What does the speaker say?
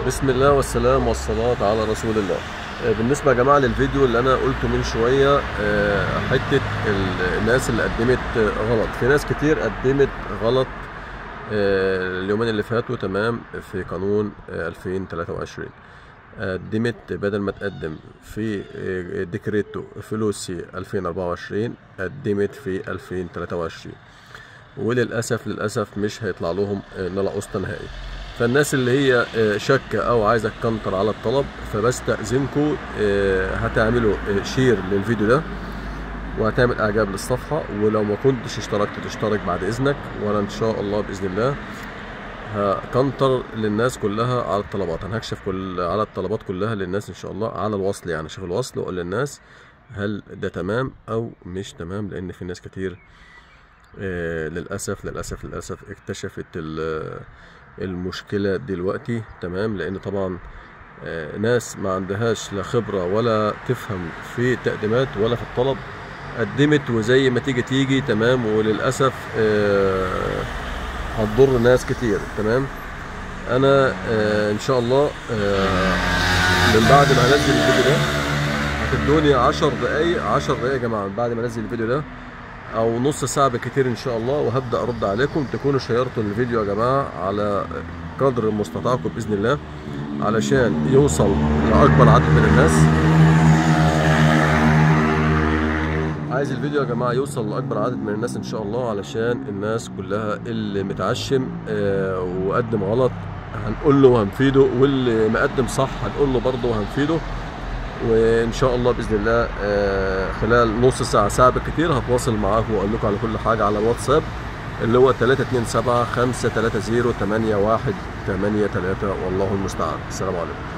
بسم الله والسلام والصلاة على رسول الله. بالنسبة يا جماعة للفيديو اللي أنا قلته من شوية، حتة الناس اللي قدمت غلط. في ناس كتير قدمت غلط اليومين اللي فاتوا، تمام، في قانون 2023. قدمت بدل ما تقدم في ديكريتو فلوسي 2024 قدمت في 2023، وللأسف مش هيطلع لهم نلا قسط نهائي. فالناس اللي هي شاكة او عايزة تكنتر على الطلب، فبستأذنكم هتعملوا شير للفيديو ده وهتعمل اعجاب للصفحة، ولو ما كنتش اشتركت تشترك بعد اذنك، وانا ان شاء الله باذن الله هكنتر للناس كلها على الطلبات. انا هكشف على الطلبات كلها للناس ان شاء الله على الوصل، يعني شوف الوصل واقول للناس هل ده تمام او مش تمام، لان في ناس كتير للأسف اكتشفت المشكلة دلوقتي، تمام، لأن طبعا ناس ما عندهاش لا خبرة ولا تفهم في التقديمات ولا في الطلب، قدمت وزي ما تيجي تمام، وللأسف هتضر ناس كتير، تمام. أنا إن شاء الله من بعد ما هنزل الفيديو ده هتدوني 10 دقايق يا جماعة، من بعد ما انزل الفيديو ده او نص ساعه بكتير ان شاء الله، وهبدا ارد عليكم. تكونوا شيرتوا الفيديو يا جماعه على قدر مستطاعكم باذن الله، علشان يوصل لاكبر عدد من الناس. عايز الفيديو يا جماعه يوصل لاكبر عدد من الناس ان شاء الله، علشان الناس كلها اللي متعشم وقدم غلط هنقول له وهنفيده، واللي مقدم صح هنقول له برضه وهنفيده. وان شاء الله باذن الله خلال نص ساعه بالكتير هتواصل معاكم واقول لكم على كل حاجه على الواتساب، اللي هو 327 530 8183. والله المستعان. السلام عليكم.